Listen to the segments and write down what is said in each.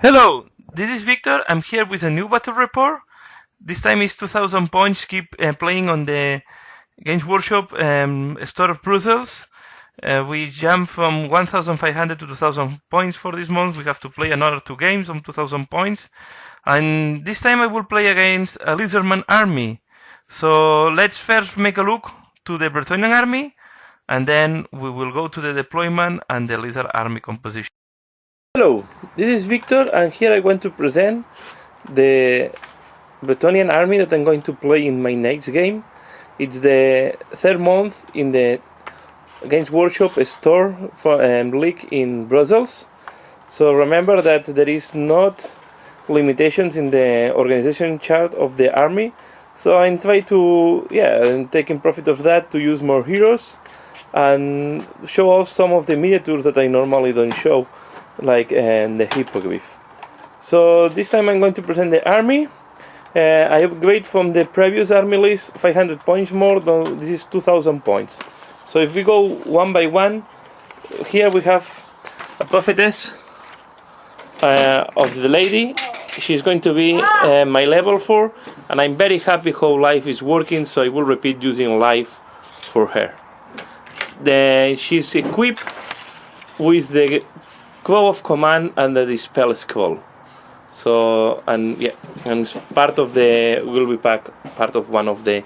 Hello, this is Victor. I'm here with a new battle report. This time is 2000 points. Keep playing on the Games Workshop store of Brussels. We jump from 1500 to 2000 points for this month. We have to play another 2 games on 2000 points. And this time I will play against a Lizardman army. So let's first make a look to the Bretonnian army, and then we will go to the deployment and the Lizard army composition. Hello, this is Victor, and here I want to present the Bretonnian army that I'm going to play in my next game. It's the third month in the Games Workshop store for league in Brussels. So remember that there is not limitations in the organization chart of the army. So I'm trying to, I'm taking profit of that to use more heroes and show off some of the miniatures that I normally don't show, like the hippogriff. So this time I'm going to present the army. I upgrade from the previous army list 500 points more, though this is 2000 points. So if we go one by one, here we have a prophetess of the lady. She's going to be my level 4, and I'm very happy how life is working, so I will repeat using life for her. She's equipped with the Claw of Command and the Dispel Scroll. So, and it's part of the, will be part of one of the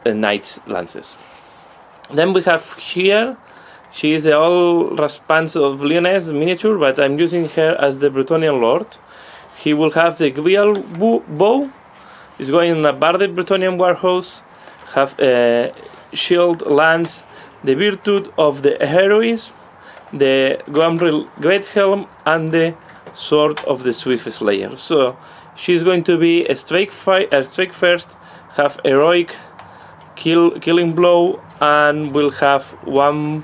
Knight's Lances. Then we have here, she is the all response of Lyonesse miniature, but I'm using her as the Bretonnian Lord. He will have the Grial bow, is going in a Barded Bretonnian warhorse, have a shield, lance, the virtue of the heroism, the Gombril Great Helm, and the sword of the Swift Slayer. So she's going to be a strike first, have heroic, killing blow, and will have 1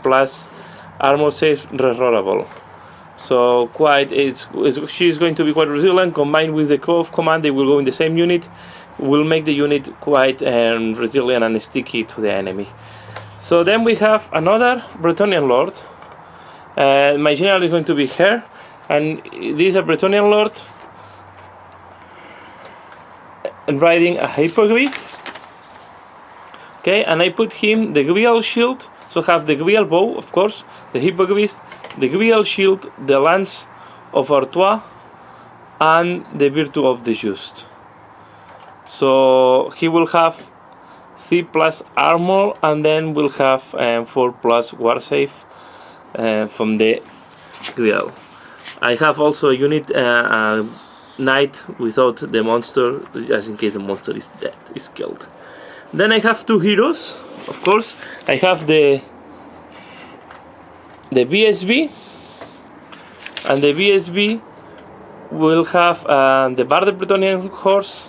plus armor save rerollable. So she's going to be quite resilient. Combined with the Claw of Command, they will go in the same unit. Will make the unit quite resilient and sticky to the enemy. So then we have another Bretonnian Lord. My general is going to be her, and this is a Bretonnian Lord and riding a hippogriff. Okay, and I put him the Grial shield, so have the Grial bow, of course, the hippogriff, the Grial shield, the lance of Artois, and the virtue of the just. So he will have 3 plus armor, and then will have 4 plus war save from the Grial. I have also a unit knight without the monster, just in case the monster is dead, is killed. Then I have 2 heroes, of course. I have the BSB, and the BSB will have the Barded Bretonnian horse,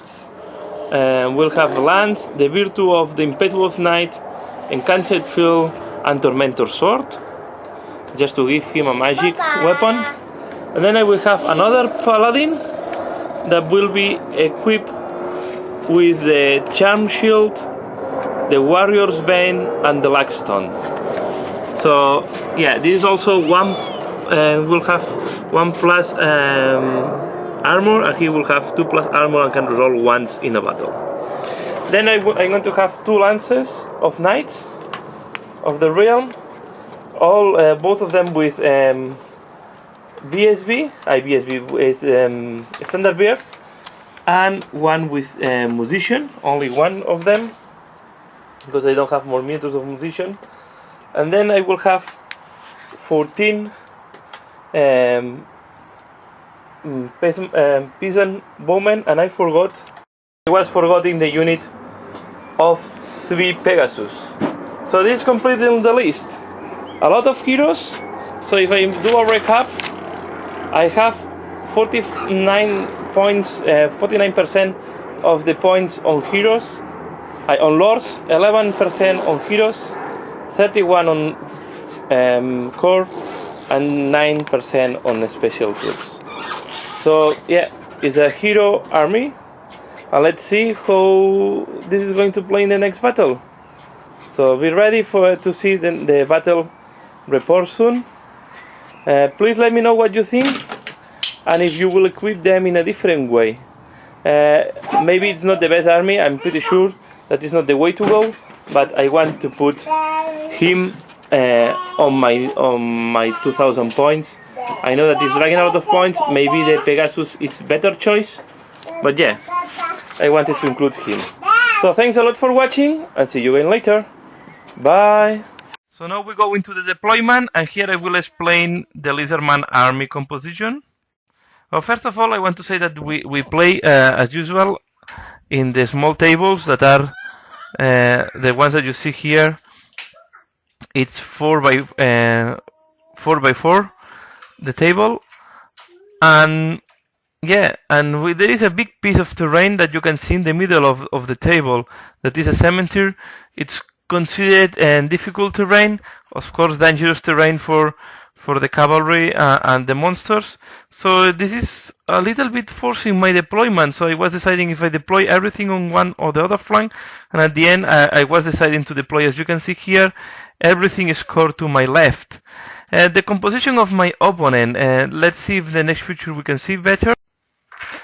will have lance, the virtue of the impetuous knight, enchanted field, and tormentor sword, just to give him a magic weapon. And then I will have another paladin that will be equipped with the charm shield, the warrior's bane, and the Laxstone. So this is also one, will have 1 plus armor, and he will have 2 plus armor and can roll once in a battle. Then I'm going to have 2 lances of knights of the realm, both of them with BSB with standard beard, and one with musician, only one of them, because I don't have more meters of musician. And then I will have 14 peasant bowmen, and I was forgetting the unit of 3 Pegasus. So this is completing the list. A lot of heroes. So if I do a recap, I have 49 points, 49% of the points on heroes, on lords, 11% on heroes, 31 on core, and 9% on special troops. So it's a hero army. Let's see how this is going to play in the next battle. So be ready to see the battle report soon. Please let me know what you think, and if you will equip them in a different way. Maybe it's not the best army, I'm pretty sure that is not the way to go, but I want to put him on my 2000 points. I know that he's dragging a lot of points, maybe the Pegasus is better choice, but yeah, I wanted to include him. So thanks a lot for watching, and see you again later. Bye! So now we go into the deployment, and here I will explain the Lizardman army composition. Well, first of all, I want to say that we play as usual in the small tables that are the ones that you see here. It's 4 by 4, the table, and yeah, and there is a big piece of terrain that you can see in the middle of the table that is a cemetery. It's considered difficult terrain, of course dangerous terrain for the cavalry and the monsters. So this is a little bit forcing my deployment. So I was deciding if I deploy everything on one or the other flank, and at the end I was deciding to deploy, as you can see here, everything is scored to my left. The composition of my opponent, let's see if the next picture we can see better.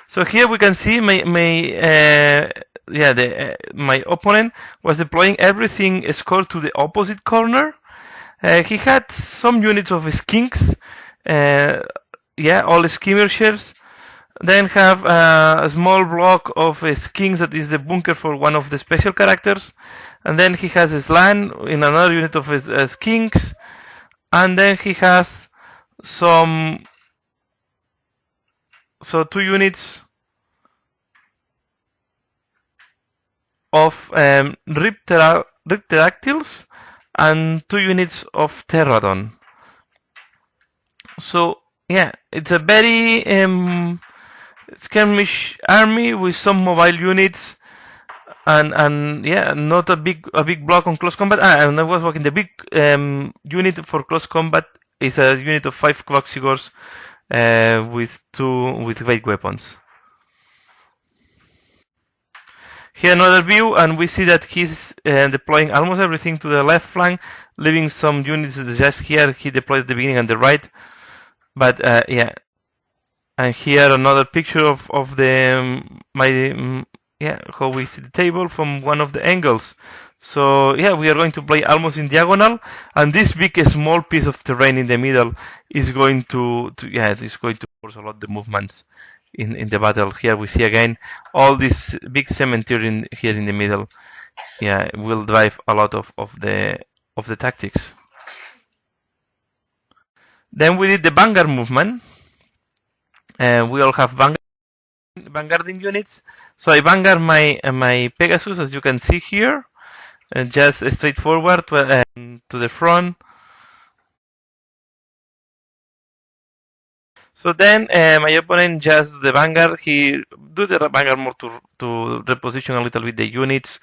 So here we can see my opponent was deploying everything scored to the opposite corner. He had some units of skinks, all skirmishers. Then have a small block of skinks that is the bunker for one of the special characters. And then he has a slan in another unit of skinks. And then he has two units of Ripterodactyls and 2 units of Pterodon. So yeah, it's a very skirmish army with some mobile units, and yeah, not a big block on close combat. And I was working the big unit for close combat is a unit of 5 Quaxigors with great weapons. Here another view, and we see that he's deploying almost everything to the left flank, leaving some units just here. He deployed at the beginning and the right, but yeah. And here another picture of the how we see the table from one of the angles. So yeah, we are going to play almost in diagonal, and this big small piece of terrain in the middle is going to force a lot the movements in the battle. Here we see again all this big cemetery here in the middle. Yeah, will drive a lot of the tactics. Then we did the vanguard movement. We all have vanguarding units. So I vanguard my Pegasus, as you can see here, just straightforward to the front. So then my opponent just do the vanguard. He do the vanguard more to reposition a little bit the units.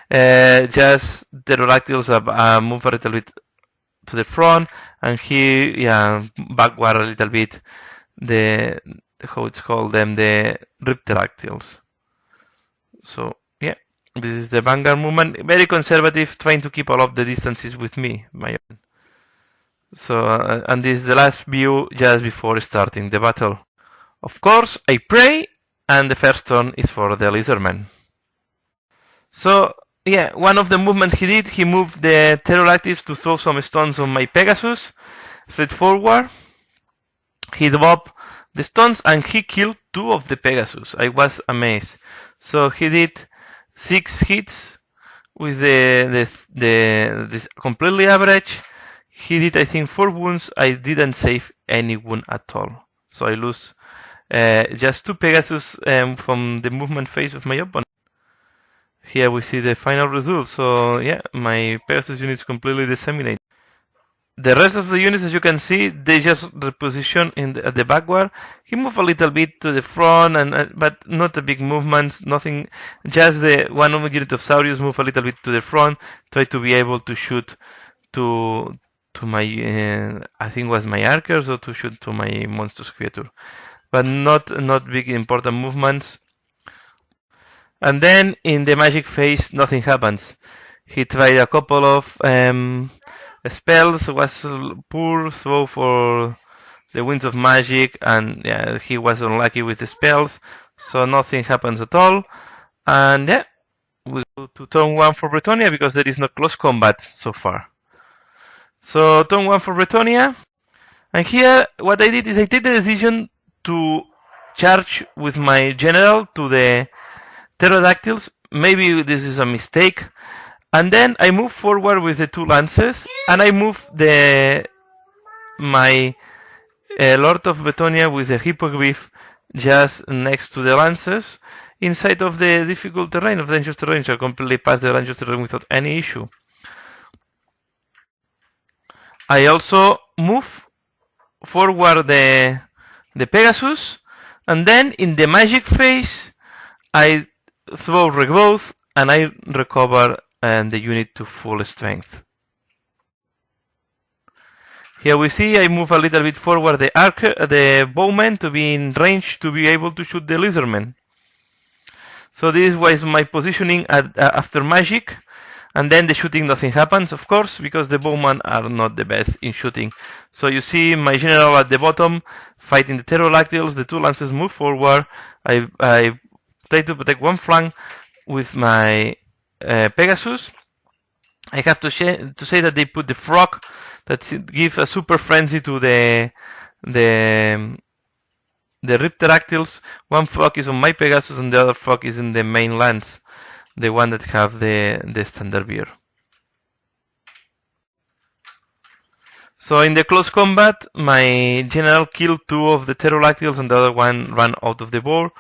Just the Pterodactyls move a little bit to the front, and he backward a little bit the Ripterodactyls. So yeah, this is the vanguard movement. Very conservative, trying to keep all of the distances with me, my own. So and this is the last view just before starting the battle. Of course, I pray, and the first turn is for the Lizardmen. So yeah, one of the movements he did, he moved the Pterodactyls to throw some stones on my Pegasus, straightforward. He dropped the stones and he killed 2 of the Pegasus. I was amazed. So he did 6 hits with this completely average. He did, I think, 4 wounds. I didn't save any wound at all. So I lose just 2 Pegasus from the movement phase of my opponent. Here we see the final result. So yeah, my Pegasus unit is completely disseminated. The rest of the units, as you can see, they just reposition at the backward. He moved a little bit to the front, but not a big movement, nothing. Just the one unit of Saurius moved a little bit to the front, try to be able to shoot to my, I think was my archers, or to shoot to my monstrous creature. But not big important movements. And then in the magic phase, nothing happens. He tried a couple of spells, was poor, throw for the Winds of Magic, and yeah, he was unlucky with the spells, so nothing happens at all. And yeah, we go to turn 1 for Bretonnia because there is no close combat so far. So turn 1 for Bretonnia, and here what I did is I take the decision to charge with my general to the pterodactyls. Maybe this is a mistake. And then I move forward with the 2 lances, and I move my Lord of Bretonnia with the hippogriff just next to the lances, inside of the difficult terrain of the dangerous terrain, so I completely pass the dangerous terrain without any issue. I also move forward the Pegasus, and then in the magic phase I throw Regrowth and I recover the unit to full strength. Here we see I move a little bit forward the bowman to be in range to be able to shoot the Lizardmen. So this was my positioning after magic, and then the shooting nothing happens, of course, because the bowmen are not the best in shooting. So you see my general at the bottom fighting the pterodactyls, the 2 lances move forward, I try to protect one flank with my Pegasus. I have to say that they put the frog that gives a super frenzy to the Ripterodactyls. One frog is on my Pegasus and the other frog is in the main lance, the one that have the standard beer. So in the close combat, my general killed 2 of the pterodactyls and the other one ran out of the board.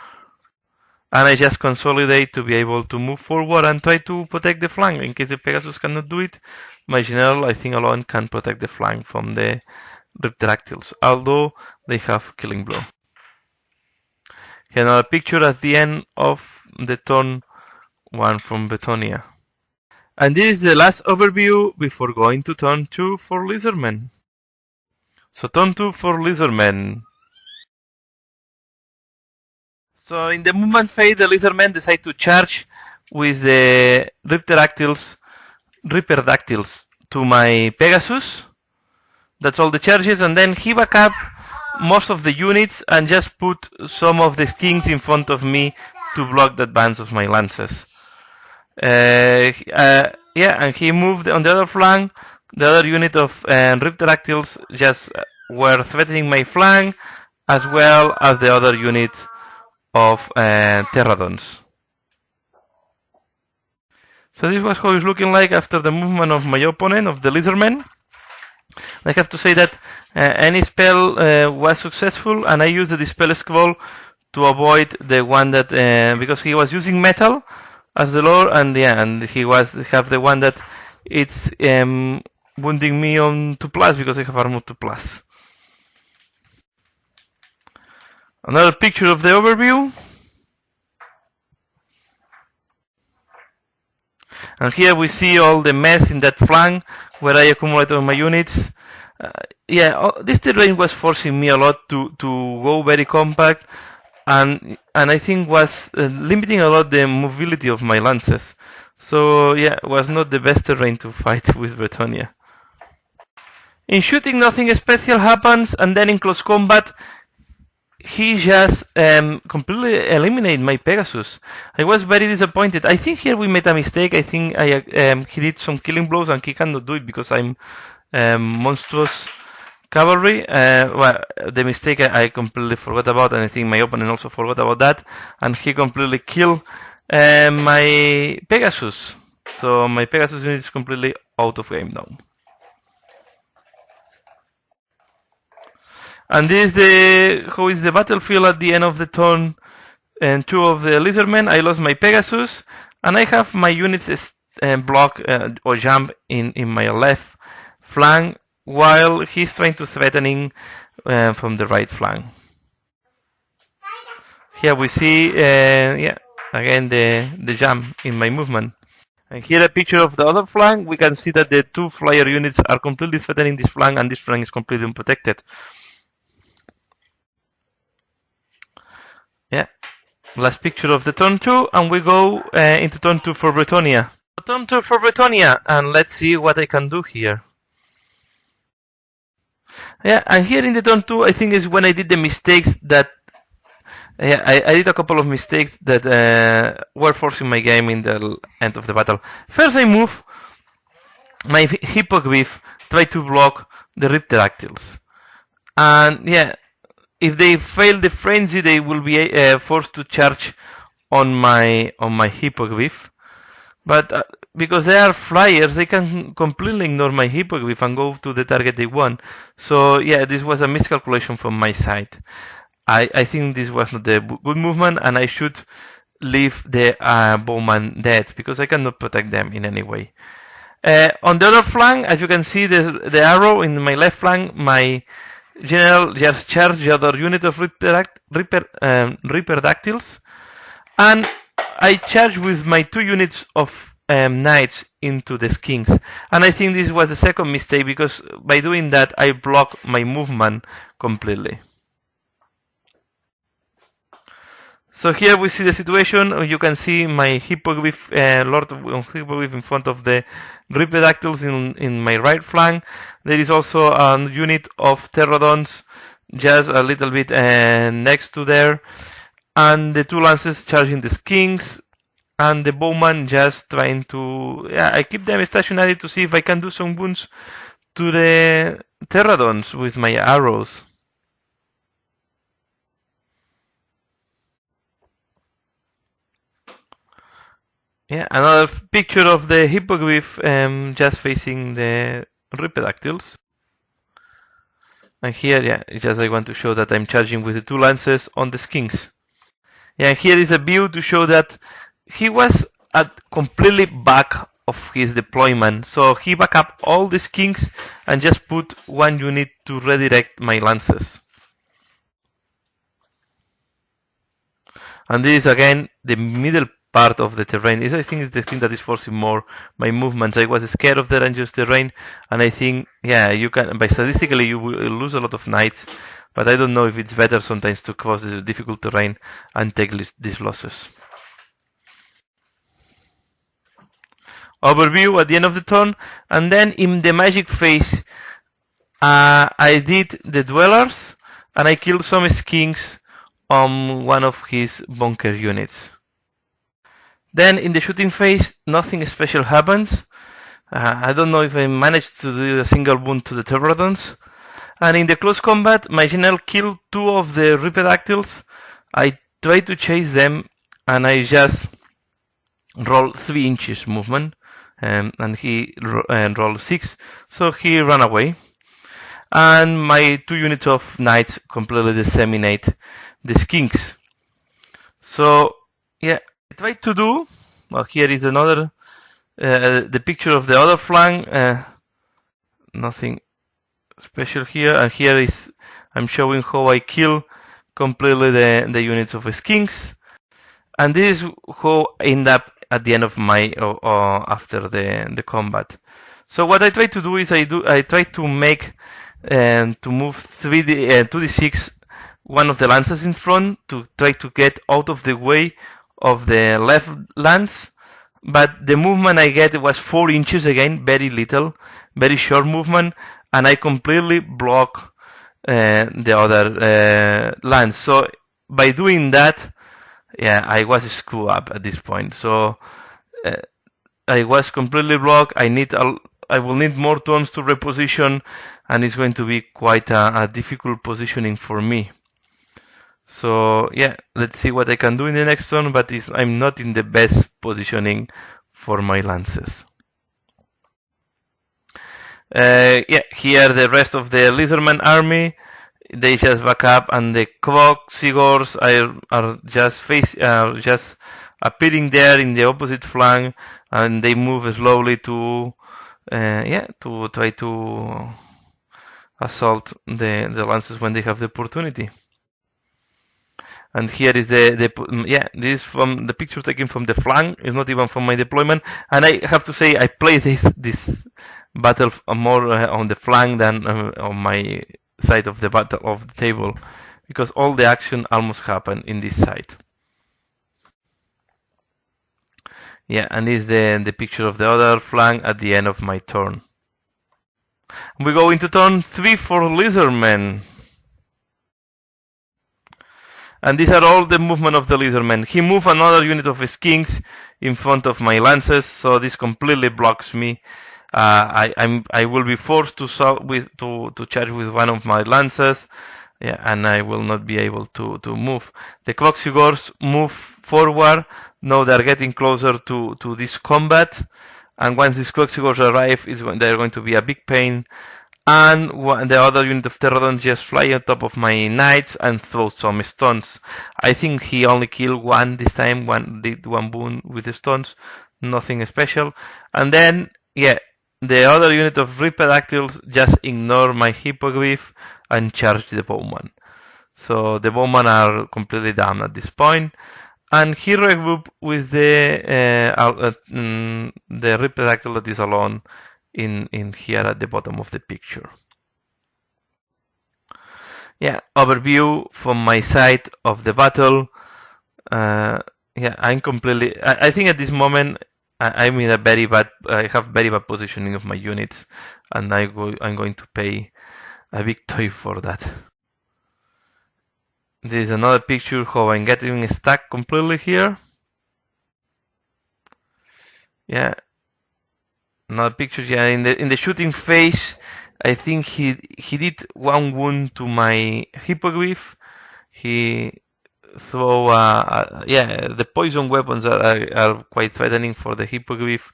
And I just consolidate to be able to move forward and try to protect the flank. In case the Pegasus cannot do it, my general, I think alone, can protect the flank from the Ripterodactyls, although they have killing blow. Here another picture at the end of the turn 1 from Bretonnia. And this is the last overview before going to turn 2 for Lizardmen. So turn 2 for Lizardmen. So in the movement phase, the Lizardmen decide to charge with the Ripterodactyls to my Pegasus. That's all the charges, and then he back up most of the units and just put some of the kings in front of me to block the advance of my lances. Yeah, and he moved on the other flank. The other unit of Ripterodactyls just were threatening my flank, as well as the other unit of Pterodons. So this was how it's looking like after the movement of my opponent, of the Lizardmen. I have to say that any spell was successful, and I used the Dispel Scroll to avoid the one that because he was using metal as the lore, and yeah, and he have the one that it's wounding me on 2+ because I have armor 2+. Another picture of the overview. And here we see all the mess in that flank where I accumulated all my units. Yeah, this terrain was forcing me a lot to go very compact, and I think was limiting a lot the mobility of my lances. So yeah, it was not the best terrain to fight with Bretonnia. In shooting, nothing special happens, and then in close combat, he just completely eliminated my Pegasus. I was very disappointed. I think here we made a mistake. I think he did some killing blows and he cannot do it because I'm monstrous cavalry. Well, the mistake I completely forgot about, and I think my opponent also forgot about that, and he completely killed my Pegasus. So my Pegasus unit is completely out of game now. And this is how is the battlefield at the end of the turn 2 of the Lizardmen. I lost my Pegasus, and I have my units block or jump in my left flank, while he's trying to threatening from the right flank. Here we see, yeah, again the jump in my movement. And here a picture of the other flank. We can see that the 2 flyer units are completely threatening this flank, and this flank is completely unprotected. Yeah, last picture of the turn 2, and we go into turn 2 for Bretonnia. Turn 2 for Bretonnia, and let's see what I can do here. Yeah, and here in the turn 2, I think is when I did the mistakes that I did a couple of mistakes that were forcing my game in the end of the battle. First, I move my hippogriff, try to block the Ripterodactyls, and yeah, if they fail the frenzy, they will be forced to charge on my hippogriff. But because they are flyers, they can completely ignore my hippogriff and go to the target they want. So yeah, this was a miscalculation from my side. I think this was not the good movement, and I should leave the bowman dead because I cannot protect them in any way. On the other flank, as you can see, the arrow in my left flank, my general just charged the other unit of Ripterdactyls, and I charged with my 2 units of knights into the skinks. And I think this was the second mistake because by doing that I blocked my movement completely. So here we see the situation. You can see my hippogriff, Lord of Hippogriff in front of the Ripterdactyls in my right flank. There is also a unit of Pterodons just a little bit next to there. And the 2 lances charging the skinks. And the bowman just trying to... Yeah, I keep them stationary to see if I can do some wounds to the Pterodons with my arrows. Yeah, another picture of the hippogriff just facing the Ripterdactyls. And here, yeah, just I want to show that I'm charging with the 2 lances on the skinks. Yeah, here is a view to show that he was at completely back of his deployment. So he back up all the skinks and just put 1 unit to redirect my lances. And this is again the middle part of the terrain. This I think is the thing that is forcing more my movements. I was scared of the dangerous terrain, and I think, yeah, you can, by statistically you will lose a lot of knights, but I don't know if it's better sometimes to cross the difficult terrain and take these losses. Overview at the end of the turn, and then in the magic phase, I did the dwellers, and I killed some skinks on one of his bunker units. Then in the shooting phase, nothing special happens. I don't know if I managed to do a single wound to the Pterodons. And in the close combat, my general killed 2 of the Ripterdactyls. I tried to chase them, and I just rolled 3 inches movement, and he rolled 6, so he ran away. And my 2 units of knights completely disseminate the skinks. So yeah, I tried to do. Well, here is another the picture of the other flank. Nothing special here, and here is I'm showing how I kill completely the units of skinks, and this is how I end up at the end of my after the combat. So what I try to do is I try to make to move 2d6 one of the lances in front to try to get out of the way of the left lance, but the movement I get was 4 inches again, very little, very short movement, and I completely block the other lance. So by doing that, yeah, I was screwed up at this point. So I was completely blocked. I will need more turns to reposition, and it's going to be quite a difficult positioning for me. So yeah, let's see what I can do in the next turn, but I'm not in the best positioning for my lances. Yeah, here the rest of the Lizardmen army, they just back up, and the Kvok Sigors are just appearing there in the opposite flank, and they move slowly to try to assault the lances when they have the opportunity. And here is this is from the picture taken from the flank. It's not even from my deployment. And I have to say I play this battle more on the flank than on my side of the battle of the table, because all the action almost happened in this side. Yeah, and this is the picture of the other flank at the end of my turn. We go into turn 3 for Lizardmen. And these are all the movement of the Lizardmen. He moved another unit of his kings in front of my lances, so this completely blocks me. I will be forced to charge with one of my lances, yeah, and I will not be able to move. The Cloxigors move forward. Now they're getting closer to this combat, and once these Cloxigors arrive, they're going to be a big pain. And the other unit of Pterodon just fly on top of my knights and throw some stones. I think he only killed one this time, did one wound with the stones, nothing special. And then, yeah, the other unit of Ripidactyls just ignore my Hippogriff and charge the Bowman. So the Bowman are completely down at this point. And he regroup with the Ripidactyl that is alone in here at the bottom of the picture. Yeah, overview from my side of the battle. Yeah, I'm completely. I think at this moment I'm in a very bad. I have very bad positioning of my units, and I'm going to pay a big toll for that. This is another picture how I'm getting stuck completely here. Yeah. Another picture, yeah, in the shooting phase, I think he did one wound to my Hippogriff. He throw, yeah, the poison weapons are quite threatening for the Hippogriff,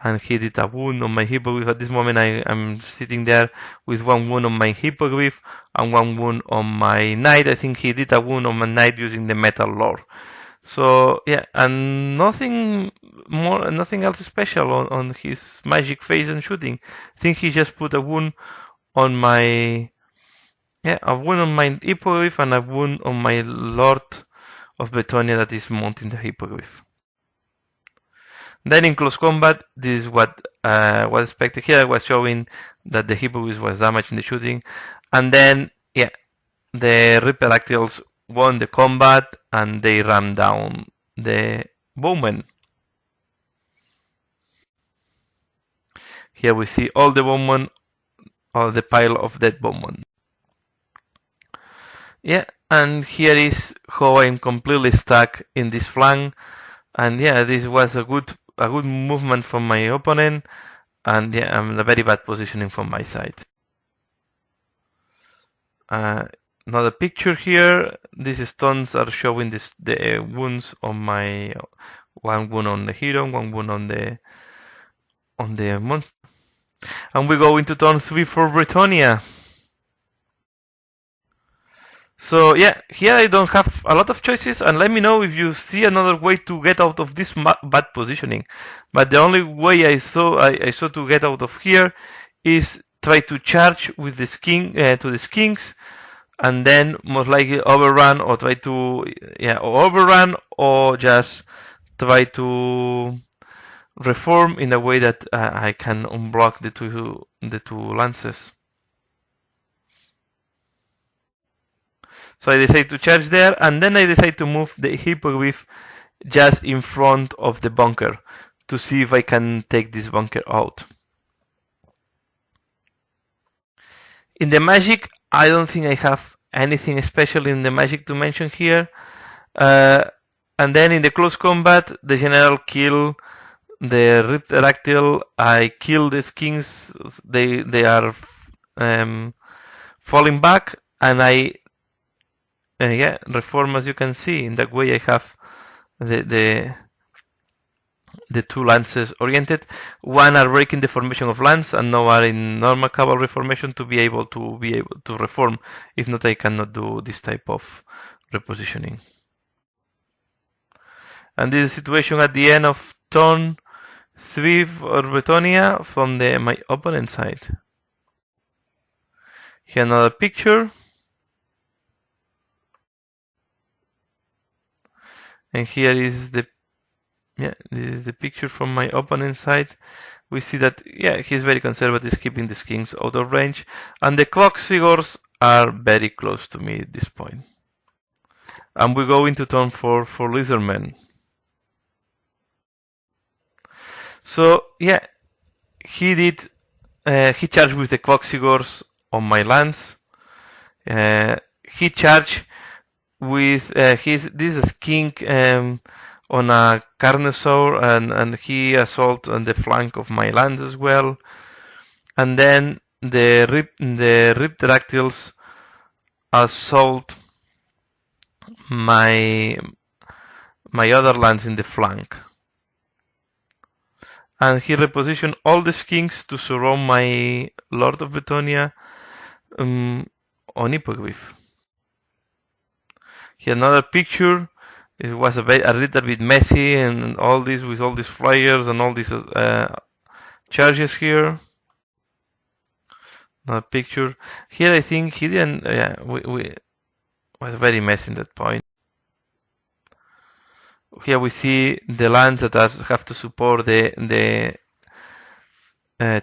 and he did a wound on my Hippogriff. At this moment, I'm sitting there with one wound on my Hippogriff and one wound on my Knight. I think he did a wound on my Knight using the Metal Lore. So yeah, and nothing else special on his magic phase and shooting. I think he just put a wound on my, yeah, a wound on my Hippogriff and a wound on my Lord of Bretonnia that is mounting the Hippogriff. Then in close combat, this is what was expected here. I was showing that the Hippogriff was damaged in the shooting, and then yeah, the Ripidactyls won the combat and they ran down the Bowmen. Here we see all the Bowmen, all the pile of dead Bowmen. Yeah, and here is how I'm completely stuck in this flank. And yeah, this was a good movement from my opponent, and yeah, I'm in a very bad positioning from my side. Another picture here. These stones are showing the wounds on my one wound on the hero, one wound on the monster. And we go into turn 3 for Bretonnia. So yeah, here I don't have a lot of choices, and let me know if you see another way to get out of this bad positioning. But the only way I saw to get out of here is try to charge with the skin to the skinks, and then most likely overrun or try to overrun or just try to reform in a way that I can unblock the two lances. So I decide to charge there, and then I decide to move the Hippogriff just in front of the bunker to see if I can take this bunker out. In the magic, I don't think I have anything special in the magic to mention here. And then in the close combat, the general kill the Ripidactyl. I kill the skins. They are falling back, and I yeah, reform, as you can see. In that way I have the two lances oriented. One are breaking the formation of lance, and now are in normal cavalry formation to be able to reform. If not, I cannot do this type of repositioning. And this is the situation at the end of turn 3 for Bretonnia from my opponent's side. Here another picture. And here is this is the picture from my opponent's side. We see that, yeah, he's very conservative, keeping the kings out of range, and the Cloxigors are very close to me at this point. And we go into turn 4 for Lizardmen. So, yeah, he did he charged with the Quaxigors on my lance. He charged with this skink on a Carnosaur, and he assault on the flank of my lance as well. And then the Ripterodactyls assault my other lance in the flank. And he repositioned all the skinks to surround my Lord of Bretonnia on Hippogriff. Here another picture. It was a little bit messy, and all this with all these flyers and all these charges here. Another picture. Here I think he didn't. We was very messy in that point. Here we see the lands that have to support the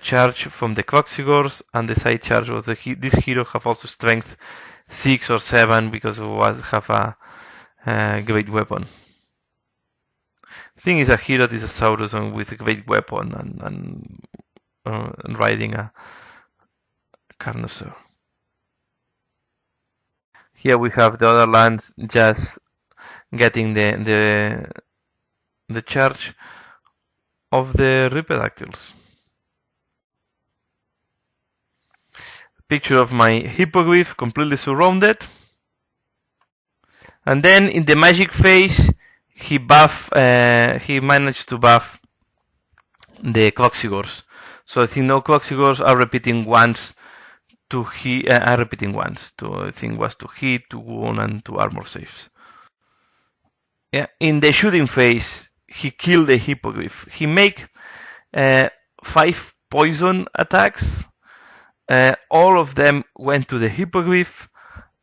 charge from the Quaxigors, and the side charge of this hero have also strength 6 or 7 because it have a great weapon. Thing is, a hero is a Saurus with a great weapon and riding a Carnosaur. Here we have the other lands just getting the charge of the Riptodactyls. Picture of my Hippogriff completely surrounded. And then in the magic phase, he managed to buff the Quaxigors. So I think no Quaxigors are repeating once to hit. I think was to hit, to wound, and to armor saves. Yeah, in the shooting phase, he killed the Hippogriff. He made 5 poison attacks. All of them went to the Hippogriff,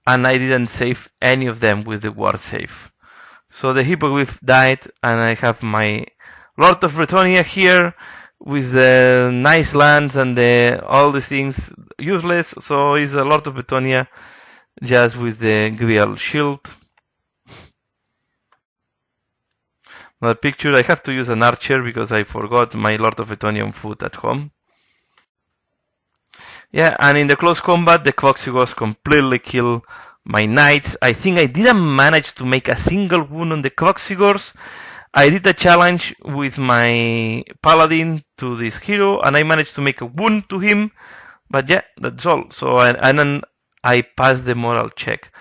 and I didn't save any of them with the ward save. So the Hippogriff died, and I have my Lord of Bretonnia here with the nice lands and all these things useless. So he's a Lord of Bretonnia just with the Grial shield. Another picture, I have to use an archer because I forgot my Lord of Bretonnia on foot at home. Yeah, and in the close combat, the Quaxigors completely kill my knights. I think I didn't manage to make a single wound on the Quaxigors. I did a challenge with my paladin to this hero, and I managed to make a wound to him. But yeah, that's all. So I passed the moral check.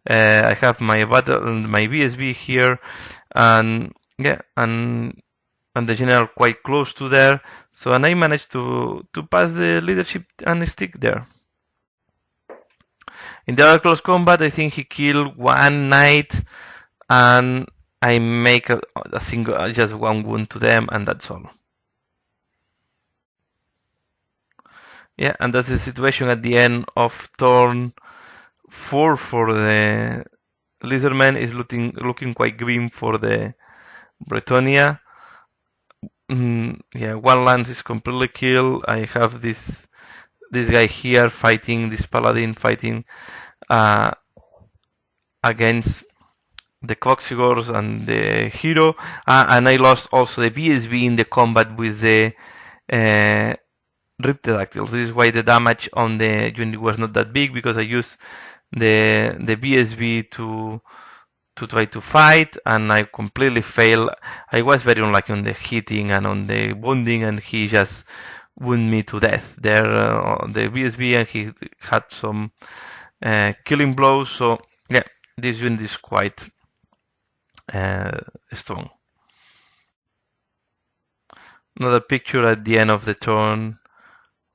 I have my BSB here, and yeah, and the general quite close to there. So and I managed to pass the leadership and stick there. In the other close combat, I think he killed 1 knight, and I make a single, just 1 wound to them, and that's all. Yeah, and that's the situation at the end of turn 4 for the Lizardmen. Is looking quite grim for the Bretonnia. Yeah, 1 lance is completely killed. I have this guy here fighting, this paladin fighting against the Quaxigors and the hero, and I lost also the BSB in the combat with the Riptodactyls. This is why the damage on the unit was not that big, because I used the BSB to try to fight, and I completely failed. I was very unlucky on the hitting and on the wounding, and he just wounded me to death there the BSB, and he had some killing blows. So yeah, this unit is quite strong. Another picture at the end of the turn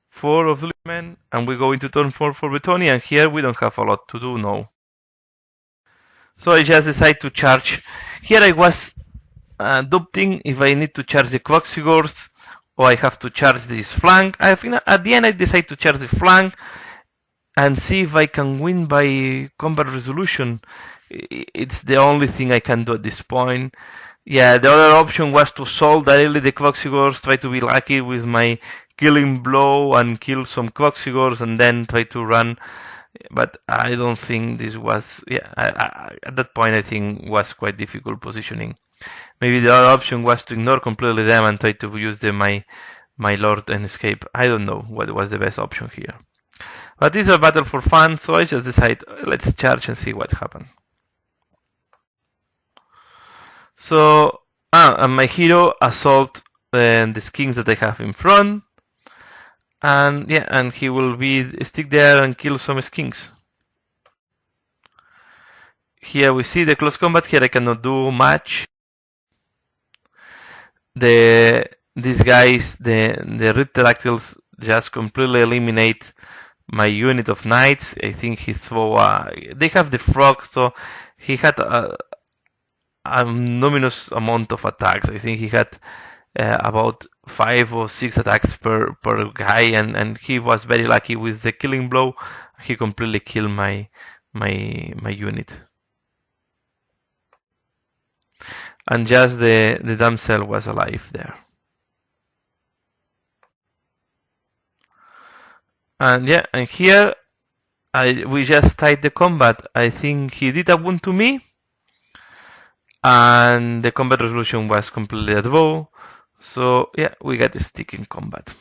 4 of Lizardmen, and we go into turn 4 for Bretonnia, and here we don't have a lot to do now. So I just decided to charge. Here I was doubting if I need to charge the Quaxigors or I have to charge this flank. I think at the end I decided to charge the flank and see if I can win by combat resolution. It's the only thing I can do at this point. Yeah, the other option was to solve directly the Quaxigors, try to be lucky with my killing blow and kill some Quaxigors, and then try to run. But I don't think this was, at that point I think was quite difficult positioning. Maybe the other option was to ignore completely them and try to use my my lord and escape. I don't know what was the best option here. But this is a battle for fun, so I just decide, let's charge and see what happens. So, and my hero assault the kings that I have in front. And yeah, and he will be stick there and kill some kings. Here we see the close combat. Here I cannot do much. These guys, the red pterodactyls, just completely eliminate my unit of knights. I think he throw. They have the frog, so he had a nominous amount of attacks. I think he had about 5 or 6 attacks per guy, and he was very lucky with the killing blow. He completely killed my unit. And just the damsel was alive there. And yeah, and here we just tied the combat. I think he did a wound to me, and the combat resolution was completely a draw. So yeah, we got a stick in combat.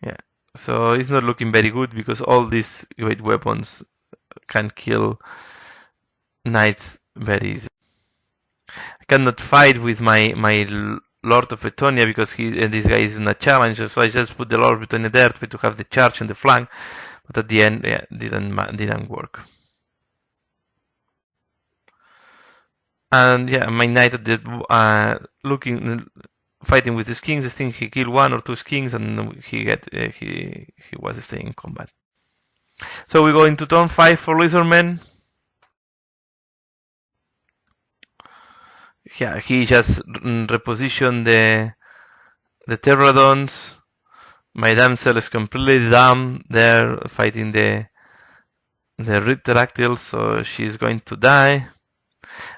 Yeah, so it's not looking very good because all these great weapons can kill knights very easy. I cannot fight with my Lord of Bretonnia because this guy is in a challenge, so I just put the Lord of Bretonnia there to have the charge on the flank, but at the end, yeah, didn't work. And yeah, my knight did fighting with his kings. I think he killed 1 or 2 kings, and he was staying in combat. So we go into turn 5 for Lizardmen. Yeah, he just repositioned the pterodons. My damsel is completely dumb there, fighting the red pterodactyl, so she's going to die.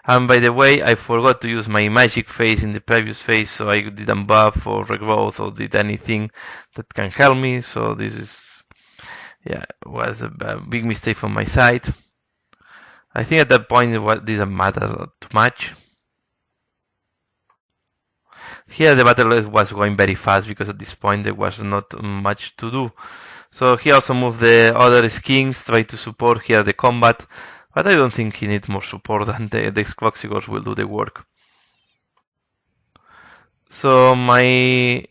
And by the way, I forgot to use my magic phase in the previous phase, so I didn't buff or regrowth or did anything that can help me. So this is, yeah, was a big mistake from my side. I think at that point it didn't matter too much. Here the battle was going very fast because at this point there was not much to do. So he also moved the other kings, try to support here the combat, but I don't think he needs more support than the Quaxigors will do the work. So my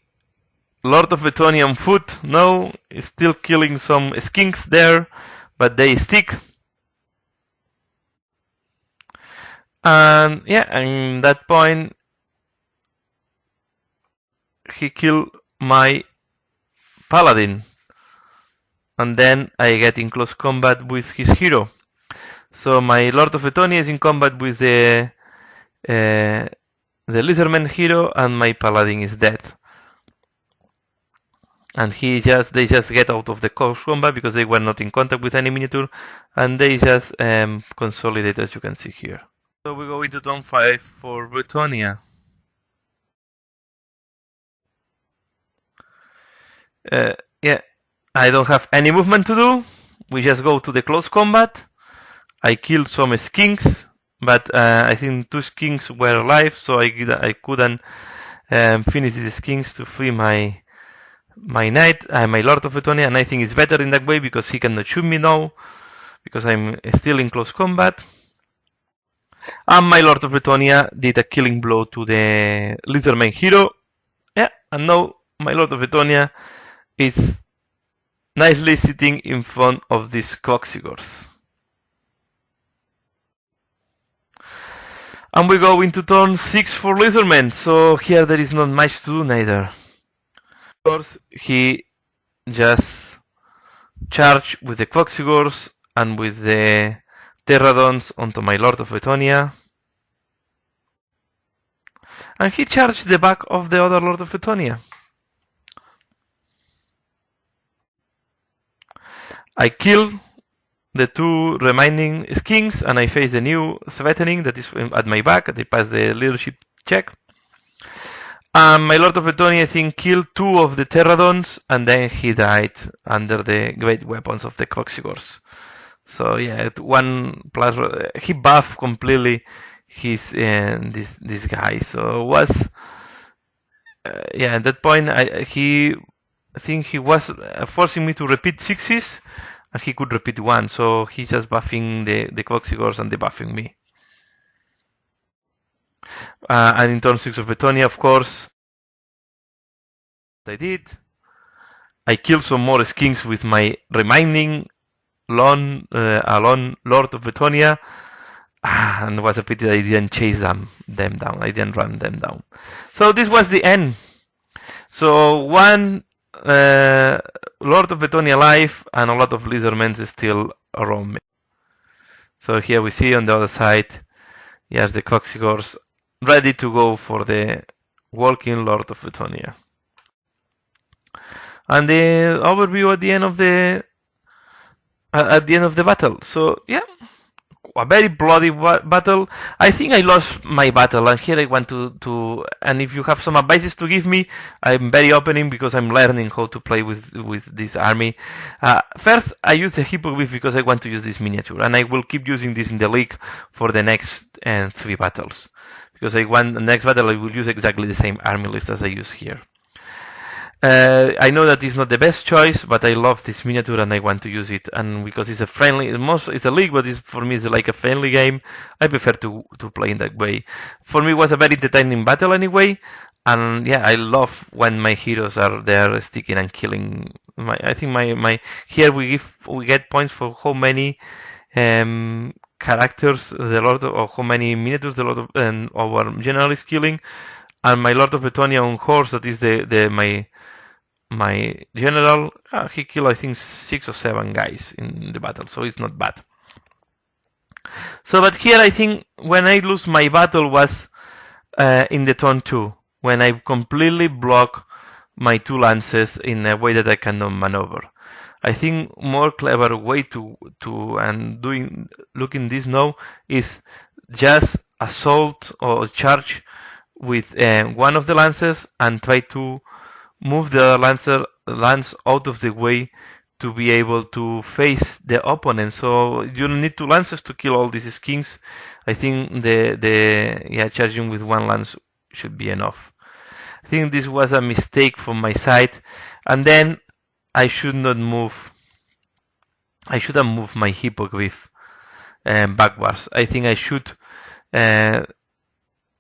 Lord of Bretonnia on foot now is still killing some skinks there, but they stick. And yeah, and at that point he killed my paladin, and then I get in close combat with his hero. So my Lord of Bretonnia is in combat with the Lizardmen hero, and my paladin is dead. And they just get out of the close combat because they were not in contact with any miniature, and they just consolidate, as you can see here. So we go into turn 5 for Bretonnia. Yeah, I don't have any movement to do. We just go to the close combat. I killed some skinks, but I think 2 skinks were alive, so I couldn't finish these skinks to free my knight, my Lord of Bretonnia, and I think it's better in that way because he cannot shoot me now, because I'm still in close combat. And my Lord of Bretonnia did a killing blow to the Lizardman hero. Yeah, and now my Lord of Bretonnia is nicely sitting in front of these Quaxigors. And we go into turn 6 for Lizardmen, so here there is not much to do neither. Of course, he just charged with the Quaxigors and with the Pterodons onto my Lord of Bretonnia. And he charged the back of the other Lord of Bretonnia. I kill the 2 remaining kings, and I face the new threatening that is at my back. They pass the leadership check. My Lord of Bretonnia, I think, killed 2 of the Pterodons, and then he died under the great weapons of the Quaxigors. So yeah, 1 plus he buffed completely his this guy. So yeah, at that point, I think he was forcing me to repeat sixes, and he could repeat one, so he's just buffing the Coxigors and debuffing me. And in turn 6 of Bretonnia, of course, I did. I killed some more skinks with my remaining lone Lord of Bretonnia, and it was a pity I didn't chase them down. I didn't run them down. So this was the end. So one Lord of Bretonnia alive, and a lot of Lizardmen still around me. So here we see on the other side, yes, the Coxigors ready to go for the walking Lord of Bretonnia. And the overview at the end of the battle. So yeah, a very bloody battle. I think I lost my battle, and here I want to. And if you have some advices to give me, I'm very opening because I'm learning how to play with this army. First, I use the Hippogriff because I want to use this miniature, and I will keep using this in the league for the next 3 battles. Because I want the next battle, I will use exactly the same army list as I use here. I know that it's not the best choice, but I love this miniature and I want to use it. And because it's a friendly, it's a league, but for me it's like a friendly game. I prefer to play in that way. For me, it was a very entertaining battle anyway. And yeah, I love when my heroes are there sticking and killing. I think my here we get points for how many characters the Lord or how many miniatures the Lord of, and our general is killing. And my Lord of Bretonnia on horse, that is my general, he killed I think 6 or 7 guys in the battle, so it's not bad. So, but here I think when I lose my battle was in the turn 2, when I completely block my 2 lances in a way that I cannot maneuver. I think more clever way to looking this now is just assault or charge with one of the lances and try to move the lance out of the way to be able to face the opponent. So you don't need 2 lances to kill all these skins. I think the charging with 1 lance should be enough. I think this was a mistake from my side, and then I should not move. I should have moved my Hippogriff backwards. I think I should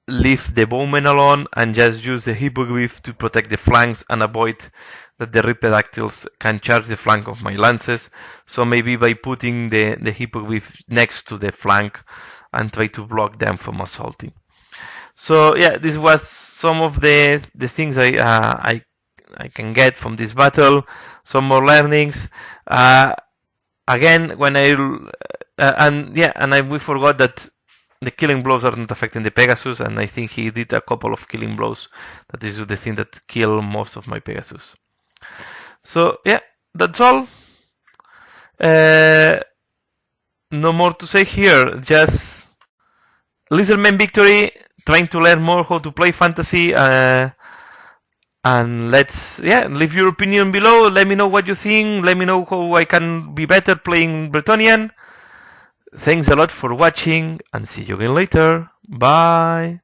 leave the bowmen alone and just use the Hippogriff to protect the flanks and avoid that the Riptidactyls can charge the flank of my lances. So maybe by putting the Hippogriff next to the flank and try to block them from assaulting. So yeah, this was some of the things I can get from this battle. Some more learnings. Again, when we forgot that the killing blows are not affecting the Pegasus, and I think he did a couple of killing blows. That is the thing that kill most of my Pegasus. So yeah, that's all. No more to say here. Just Lizardmen victory. Trying to learn more how to play fantasy. And leave your opinion below. Let me know what you think. Let me know how I can be better playing Bretonnian. Thanks a lot for watching, and see you again later. Bye.